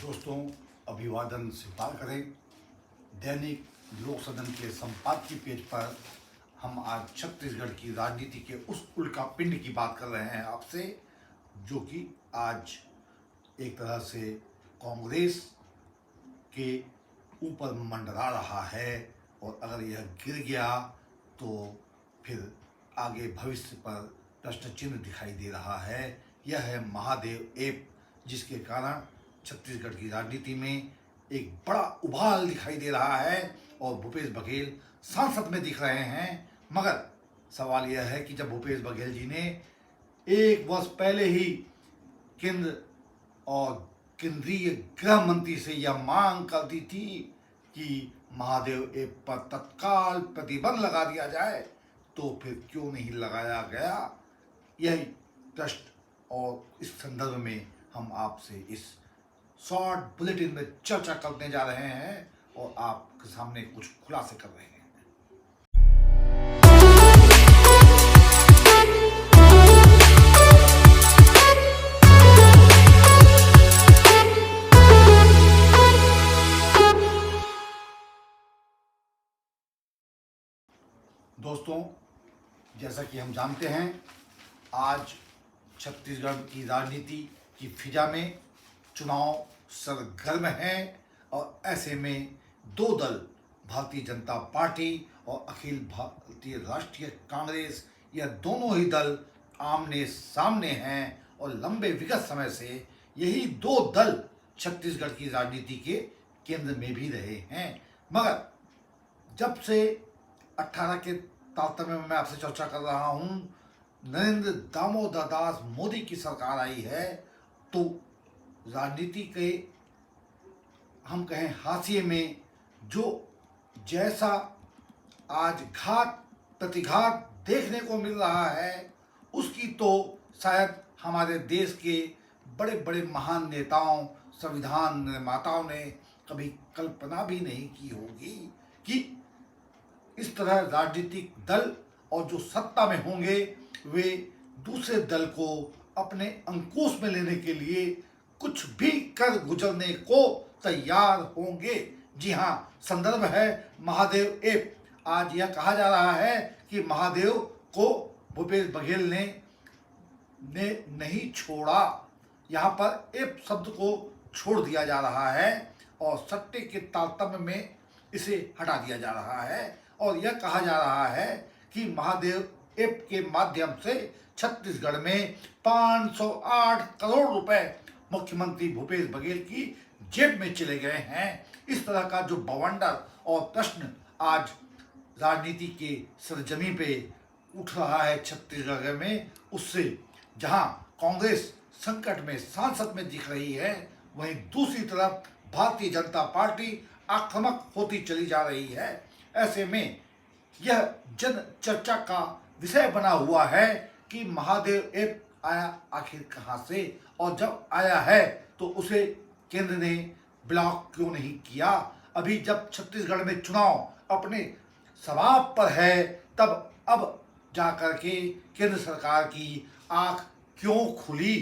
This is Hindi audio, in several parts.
दोस्तों, अभिवादन स्वीकार करें। दैनिक लोक सदन के संपादकीय पेज पर हम आज छत्तीसगढ़ की राजनीति के उस उल्कापिंड की बात कर रहे हैं आपसे, जो कि आज एक तरह से कांग्रेस के ऊपर मंडरा रहा है और अगर यह गिर गया तो फिर आगे भविष्य पर प्रश्न चिन्ह दिखाई दे रहा है। यह है महादेव ऐप, जिसके कारण छत्तीसगढ़ की राजनीति में एक बड़ा उबाल दिखाई दे रहा है और भूपेश बघेल सांसद में दिख रहे हैं। मगर सवाल यह है कि जब भूपेश बघेल जी ने एक वर्ष पहले ही केंद्र और केंद्रीय गृह मंत्री से यह मांग कर दी थी कि महादेव ऐप पर तत्काल प्रतिबंध लगा दिया जाए, तो फिर क्यों नहीं लगाया गया? यही प्रश्न और इस संदर्भ में हम आपसे इस शॉर्ट बुलेटिन में चर्चा करने जा रहे हैं और आपके सामने कुछ खुलासे कर रहे हैं। दोस्तों, जैसा कि हम जानते हैं, आज छत्तीसगढ़ की राजनीति की फिजा में चुनाव सरगर्म है और ऐसे में दो दल, भारतीय जनता पार्टी और अखिल भारतीय राष्ट्रीय कांग्रेस, यह दोनों ही दल आमने सामने हैं और लंबे विगत समय से यही दो दल छत्तीसगढ़ की राजनीति के केंद्र में भी रहे हैं। मगर जब से 18 के तारतम्य में मैं आपसे चर्चा कर रहा हूँ, नरेंद्र दामोदर दास मोदी की सरकार आई है, तो राजनीति के हम कहें हाशिए में जो जैसा आज घात प्रतिघात देखने को मिल रहा है, उसकी तो शायद हमारे देश के बड़े बड़े महान नेताओं, संविधान निर्माताओं ने कभी कल्पना भी नहीं की होगी कि इस तरह राजनीतिक दल और जो सत्ता में होंगे वे दूसरे दल को अपने अंकुश में लेने के लिए कुछ भी कर गुजरने को तैयार होंगे। जी हाँ, संदर्भ है महादेव ऐप। आज यह कहा जा रहा है कि महादेव को भूपेश बघेल ने नहीं छोड़ा। यहाँ पर ऐप शब्द को छोड़ दिया जा रहा है और सट्टे के तारतम्य में इसे हटा दिया जा रहा है और यह कहा जा रहा है कि महादेव ऐप के माध्यम से छत्तीसगढ़ में 508 करोड़ रुपए मुख्यमंत्री भूपेश बघेल की जेब में चले गए हैं। इस तरह का जो बवंडर और प्रश्न आज राजनीति के सरजमी पे उठ रहा है छत्तीसगढ़ में, उससे जहां कांग्रेस संकट में सांसद में दिख रही है, वहीं दूसरी तरफ भारतीय जनता पार्टी आक्रामक होती चली जा रही है। ऐसे में यह जन चर्चा का विषय बना हुआ है कि महादेव ऐप आया आखिर कहां से, और जब आया है तो उसे केंद्र ने ब्लॉक क्यों नहीं किया। अभी जब छत्तीसगढ़ में चुनाव अपने समाप्त पर है, तब अब जाकर के केंद्र सरकार की आंख क्यों खुली,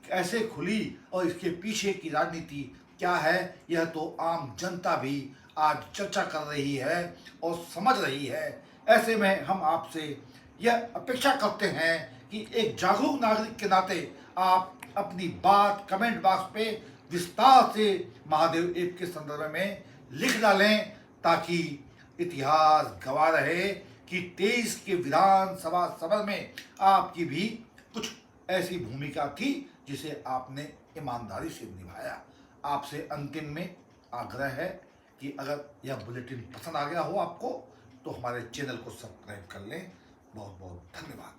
कैसे खुली और इसके पीछे की राजनीति क्या है, यह तो आम जनता भी आज चर्चा कर रही है और समझ रही है। ऐसे में हम आपसे यह अपेक्षा करते हैं कि एक जागरूक नागरिक के नाते आप अपनी बात कमेंट बॉक्स पे विस्तार से महादेव ऐप के संदर्भ में लिख डालें, ताकि इतिहास गवाह रहे कि 23 के विधानसभा सभा में आपकी भी कुछ ऐसी भूमिका थी जिसे आपने ईमानदारी से निभाया। आपसे अंतिम में आग्रह है कि अगर यह बुलेटिन पसंद आ गया हो आपको, तो हमारे चैनल को सब्सक्राइब कर लें। बहुत बहुत धन्यवाद।